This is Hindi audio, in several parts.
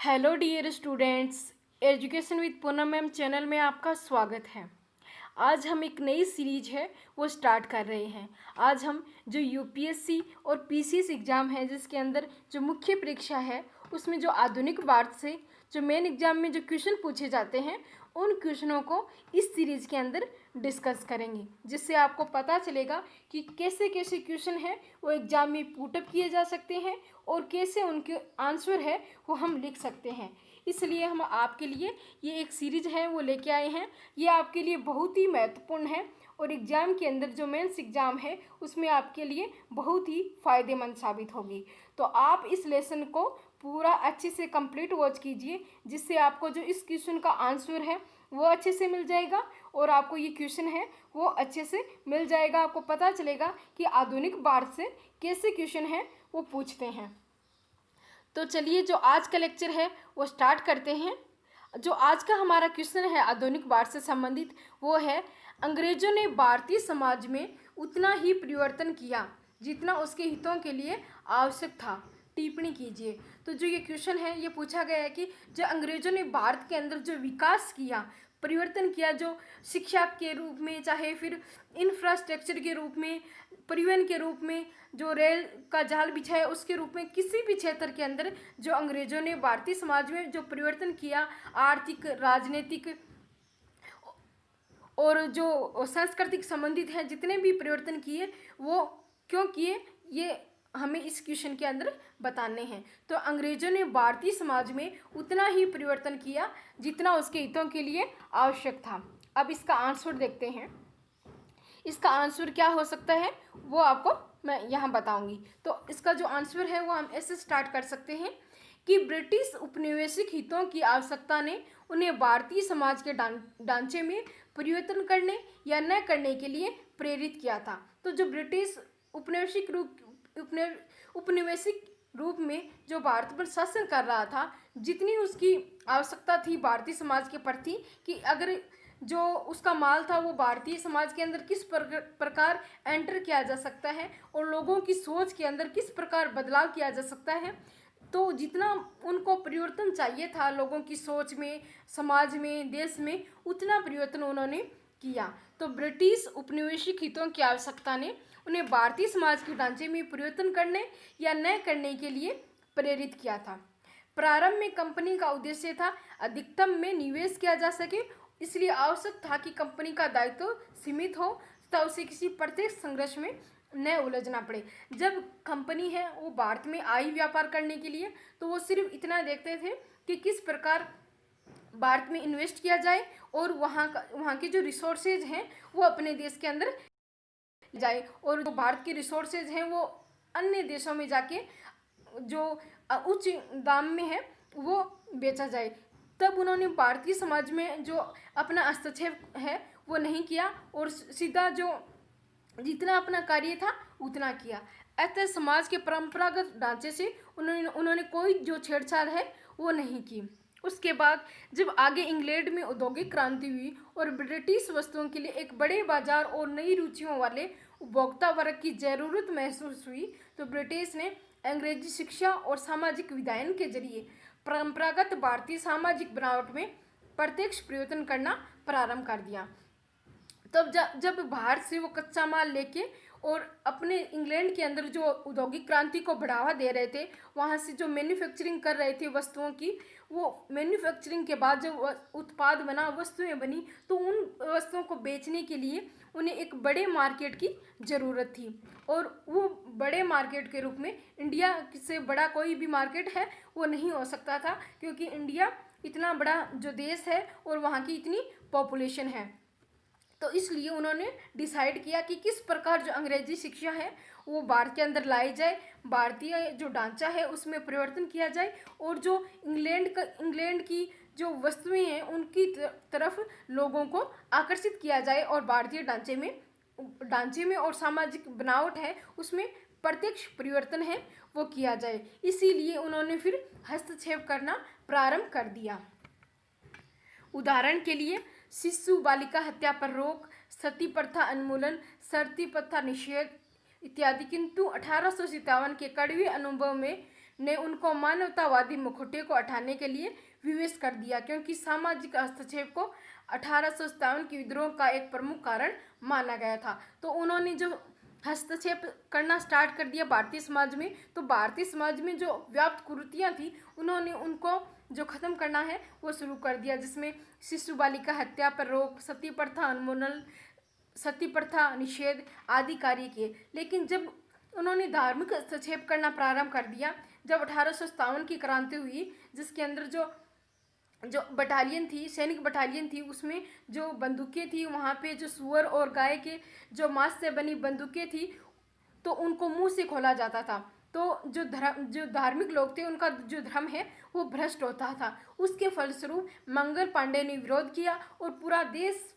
Hello dear students, education with Poonam ma'am channel में आपका स्वागत है। आज हम एक नई सीरीज है वो स्टार्ट कर रहे हैं। आज हम जो यूपीएससी और पीसीएस एग्ज़ाम है जिसके अंदर जो मुख्य परीक्षा है उसमें जो आधुनिक भारत से जो मेन एग्ज़ाम में जो क्वेश्चन पूछे जाते हैं उन क्वेश्चनों को इस सीरीज़ के अंदर डिस्कस करेंगे, जिससे आपको पता चलेगा कि कैसे कैसे क्वेश्चन हैं वो एग्ज़ाम में पुटअप किए जा सकते हैं और कैसे उनके आंसर है वो हम लिख सकते हैं। इसलिए हम आपके लिए ये एक सीरीज है वो लेके आए हैं। ये आपके लिए बहुत ही महत्वपूर्ण है और एग्ज़ाम के अंदर जो मेंस एग्ज़ाम है उसमें आपके लिए बहुत ही फ़ायदेमंद साबित होगी। तो आप इस लेसन को पूरा अच्छे से कंप्लीट वॉच कीजिए, जिससे आपको जो इस क्वेश्चन का आंसर है वो अच्छे से मिल जाएगा और आपको ये क्वेश्चन है वो अच्छे से मिल जाएगा। आपको पता चलेगा कि आधुनिक भारत से कैसे क्वेश्चन है वो पूछते हैं। तो चलिए जो आज का लेक्चर है वो स्टार्ट करते हैं। जो आज का हमारा क्वेश्चन है आधुनिक भारत से संबंधित वो है, अंग्रेजों ने भारतीय समाज में उतना ही परिवर्तन किया जितना उसके हितों के लिए आवश्यक था। टिप्पणी कीजिए। तो जो ये क्वेश्चन है ये पूछा गया है कि जो अंग्रेजों ने भारत के अंदर जो विकास किया, परिवर्तन किया, जो शिक्षा के रूप में चाहे फिर इंफ्रास्ट्रक्चर के रूप में, परिवहन के रूप में, जो रेल का जाल बिछाया उसके रूप में, किसी भी क्षेत्र के अंदर जो अंग्रेजों ने भारतीय समाज में जो परिवर्तन किया, आर्थिक, राजनीतिक और जो सांस्कृतिक संबंधित है जितने भी परिवर्तन किए वो क्यों किए, ये हमें इस क्वेश्चन के अंदर बताने हैं। तो अंग्रेजों ने भारतीय समाज में उतना ही परिवर्तन किया जितना उसके हितों के लिए आवश्यक था। अब इसका आंसर देखते हैं। इसका आंसर क्या हो सकता है वो आपको मैं यहाँ बताऊंगी। तो इसका जो आंसर है वो हम ऐसे स्टार्ट कर सकते हैं कि ब्रिटिश उपनिवेशिक हितों की आवश्यकता ने उन्हें भारतीय समाज के ढांचे में परिवर्तन करने या न करने के लिए प्रेरित किया था। तो जो ब्रिटिश उपनिवेशिक रूप में जो भारत पर शासन कर रहा था, जितनी उसकी आवश्यकता थी भारतीय समाज के प्रति कि अगर जो उसका माल था वो भारतीय समाज के अंदर किस प्रकार एंटर किया जा सकता है और लोगों की सोच के अंदर किस प्रकार बदलाव किया जा सकता है, तो जितना उनको परिवर्तन चाहिए था लोगों की सोच में, समाज में, देश में, उतना परिवर्तन उन्होंने किया। तो ब्रिटिश उपनिवेशिक हितों की आवश्यकता ने उन्हें भारतीय समाज के ढांचे में परिवर्तन करने या न करने के लिए प्रेरित किया था। प्रारंभ में कंपनी का उद्देश्य था अधिकतम में निवेश किया जा सके, इसलिए आवश्यक था कि कंपनी का दायित्व सीमित हो तथा उसे किसी प्रत्येक संघर्ष में न उलझना पड़े। जब कंपनी है वो भारत में आई व्यापार करने के लिए, तो वो सिर्फ इतना देखते थे कि किस प्रकार भारत में इन्वेस्ट किया जाए और वहाँ के जो रिसोर्सेज हैं वो अपने देश के अंदर जाए और जो भारत के रिसोर्सेज हैं वो अन्य देशों में जाके जो उच्च दाम में है वो बेचा जाए। तब उन्होंने भारतीय समाज में जो अपना हस्तक्षेप है वो नहीं किया और सीधा जो जितना अपना कार्य था उतना किया। अतः समाज के परंपरागत ढांचे से उन्होंने कोई जो छेड़छाड़ है वो नहीं की। उसके बाद जब आगे इंग्लैंड में औद्योगिक क्रांति हुई और ब्रिटिश वस्तुओं के लिए एक बड़े बाजार और नई रुचियों वाले उपभोक्ता वर्ग की जरूरत महसूस हुई, तो ब्रिटिश ने अंग्रेजी शिक्षा और सामाजिक विधायन के जरिए परंपरागत भारतीय सामाजिक बनावट में प्रत्यक्ष परिवर्तन करना प्रारंभ कर दिया। तब जब बाहर से वो कच्चा माल लेके और अपने इंग्लैंड के अंदर जो औद्योगिक क्रांति को बढ़ावा दे रहे थे, वहाँ से जो मैन्युफैक्चरिंग कर रहे थे वस्तुओं की, वो मैन्युफैक्चरिंग के बाद जब उत्पाद बना, वस्तुएं बनी, तो उन वस्तुओं को बेचने के लिए उन्हें एक बड़े मार्केट की ज़रूरत थी और वो बड़े मार्केट के रूप में इंडिया से बड़ा कोई भी मार्केट है वो नहीं हो सकता था, क्योंकि इंडिया इतना बड़ा जो देश है और वहाँ की इतनी पॉपुलेशन है। तो इसलिए उन्होंने डिसाइड किया कि किस प्रकार जो अंग्रेजी शिक्षा है वो भारत के अंदर लाई जाए, भारतीय जो ढांचा है उसमें परिवर्तन किया जाए और जो इंग्लैंड की जो वस्तुएं हैं उनकी तरफ लोगों को आकर्षित किया जाए और भारतीय ढांचे में और सामाजिक बनावट है उसमें प्रत्यक्ष परिवर्तन है वो किया जाए। इसीलिए उन्होंने फिर हस्तक्षेप करना प्रारंभ कर दिया। उदाहरण के लिए शिशु बालिका हत्या पर रोक, सती प्रथा उन्मूलन, सती प्रथा निषेध इत्यादि। किंतु 1857 के कड़वे अनुभव में ने उनको मानवतावादी मुखौटे को हटाने के लिए विवश कर दिया, क्योंकि सामाजिक हस्तक्षेप को 1857 के विद्रोह का एक प्रमुख कारण माना गया था। तो उन्होंने जो हस्तक्षेप करना स्टार्ट कर दिया भारतीय समाज में, तो भारतीय समाज में जो व्याप्त कुरीतियाँ थी उन्होंने उनको जो ख़त्म करना है वो शुरू कर दिया, जिसमें शिशु बालिका हत्या पर रोक, सती प्रथा उन्मूलन, सती प्रथा निषेध आदि कार्य किए। लेकिन जब उन्होंने धार्मिक हस्तक्षेप करना प्रारंभ कर दिया, जब 1857 की क्रांति हुई, जिसके अंदर जो बटालियन थी, सैनिक बटालियन थी, उसमें जो बंदूकें थी, वहाँ पे जो सुअर और गाय के जो मांस से बनी बंदूकें थी, तो उनको मुंह से खोला जाता था। तो जो धार्मिक लोग थे उनका जो धर्म है वो भ्रष्ट होता था। उसके फलस्वरूप मंगल पांडे ने विरोध किया और पूरा देश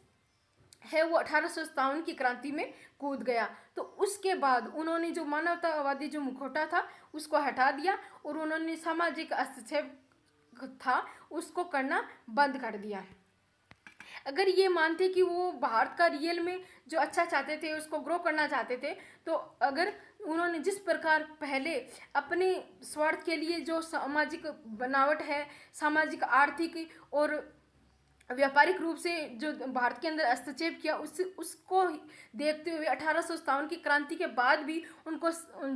है वो 1857 की क्रांति में कूद गया। तो उसके बाद उन्होंने जो मानवतावादी जो मुखौटा था उसको हटा दिया और उन्होंने सामाजिक हस्तक्षेप था उसको करना बंद कर दिया। अगर ये मानते कि वो भारत का रियल में जो अच्छा चाहते थे, उसको ग्रो करना चाहते थे, तो अगर उन्होंने जिस प्रकार पहले अपने स्वार्थ के लिए जो सामाजिक बनावट है, सामाजिक आर्थिक और व्यापारिक रूप से जो भारत के अंदर हस्तक्षेप किया, उसको देखते हुए 1857 की क्रांति के बाद भी उनको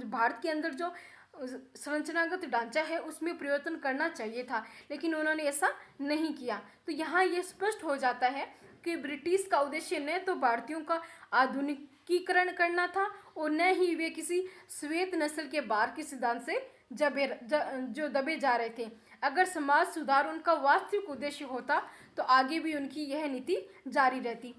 भारत के अंदर जो संरचनागत ढांचा है उसमें परिवर्तन करना चाहिए था, लेकिन उन्होंने ऐसा नहीं किया। तो यहाँ ये स्पष्ट हो जाता है कि ब्रिटिश का उद्देश्य न तो भारतीयों का आधुनिकीकरण करना था और न ही वे किसी श्वेत नस्ल के बार के सिद्धांत से जो दबे जा रहे थे। अगर समाज सुधार उनका वास्तविक उद्देश्य होता तो आगे भी उनकी यह नीति जारी रहती।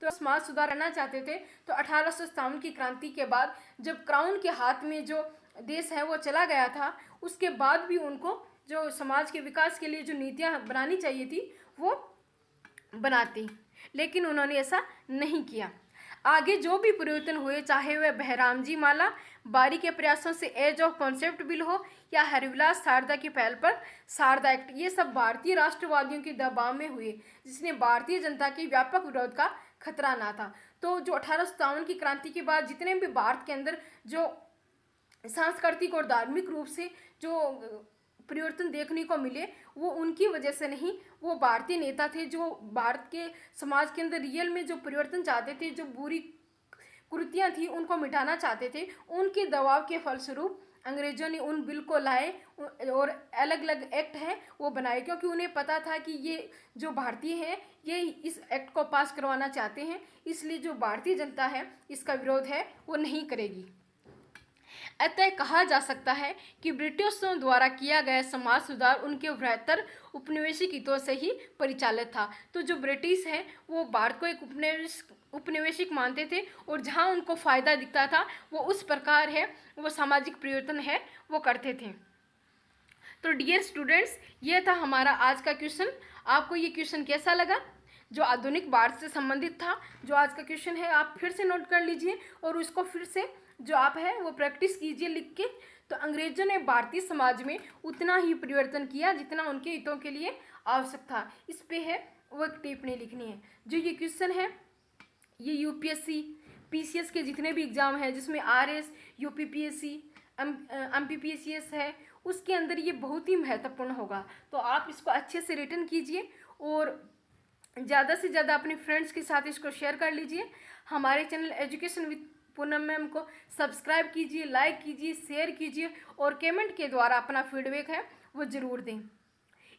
तो समाज सुधार करना चाहते थे तो 1857 की क्रांति के बाद जब क्राउन के हाथ में जो देश है वो चला गया था, उसके बाद भी उनको जो समाज के विकास के लिए जो नीतियां बनानी चाहिए थी वो बनाती, लेकिन उन्होंने ऐसा नहीं किया। आगे जो भी परिवर्तन हुए, चाहे वह बहरामजी माला बारी के प्रयासों से एज ऑफ कॉन्सेप्ट बिल हो या हरिविलास शारदा की पहल पर शारदा एक्ट, ये सब भारतीय राष्ट्रवादियों के दबाव में हुए, जिसने भारतीय जनता के व्यापक विरोध का खतरा ना था। तो जो 1857 की क्रांति के बाद जितने भी भारत के अंदर जो सांस्कृतिक और धार्मिक रूप से जो परिवर्तन देखने को मिले, वो उनकी वजह से नहीं, वो भारतीय नेता थे जो भारत के समाज के अंदर रियल में जो परिवर्तन चाहते थे, जो बुरी कुरीतियाँ थी उनको मिटाना चाहते थे, उनके दबाव के फलस्वरूप अंग्रेजों ने उन बिल को लाए और अलग अलग एक्ट है वो बनाए, क्योंकि उन्हें पता था कि ये जो भारतीय हैं ये इस एक्ट को पास करवाना चाहते हैं, इसलिए जो भारतीय जनता है इसका विरोध है वो नहीं करेगी। अतः कहा जा सकता है कि ब्रिटिशों द्वारा किया गया समाज सुधार उनके बृहत्तर उपनिवेशिक हितों से ही परिचालित था। तो जो ब्रिटिश है वो भारत को एक उपनिवेशिक मानते थे और जहाँ उनको फ़ायदा दिखता था वो उस प्रकार है वो सामाजिक परिवर्तन है वो करते थे। तो डियर स्टूडेंट्स, ये था हमारा आज का क्वेश्चन। आपको ये क्वेश्चन कैसा लगा? जो आधुनिक भारत से संबंधित था, जो आज का क्वेश्चन है आप फिर से नोट कर लीजिए और उसको फिर से जो आप है वो प्रैक्टिस कीजिए लिख के। तो अंग्रेजों ने भारतीय समाज में उतना ही परिवर्तन किया जितना उनके हितों के लिए आवश्यक था। इस पे है वो एक टिप्पणी लिखनी है। जो ये क्वेश्चन है ये यूपीएससी पीसीएस के जितने भी एग्जाम है, जिसमें आरएस, यूपीपीएससी, एमपीपीसीएस है, उसके अंदर ये बहुत ही महत्वपूर्ण होगा। तो आप इसको अच्छे से रिटन कीजिए और ज़्यादा से ज़्यादा अपने फ्रेंड्स के साथ इसको शेयर कर लीजिए। हमारे channel education with Poonam ma'am को सब्सक्राइब कीजिए, लाइक कीजिए, शेयर कीजिए और कमेंट के द्वारा अपना फीडबैक है वो ज़रूर दें।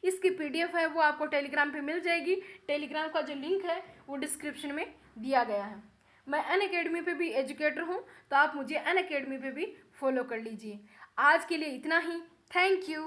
इसकी पीडीएफ है वो आपको टेलीग्राम पे मिल जाएगी। टेलीग्राम का जो लिंक है वो डिस्क्रिप्शन में दिया गया है। मैं अनअकैडमी पे भी एजुकेटर हूँ, तो आप मुझे अनअकैडमी पे भी फॉलो कर लीजिए। आज के लिए इतना ही। Thank you.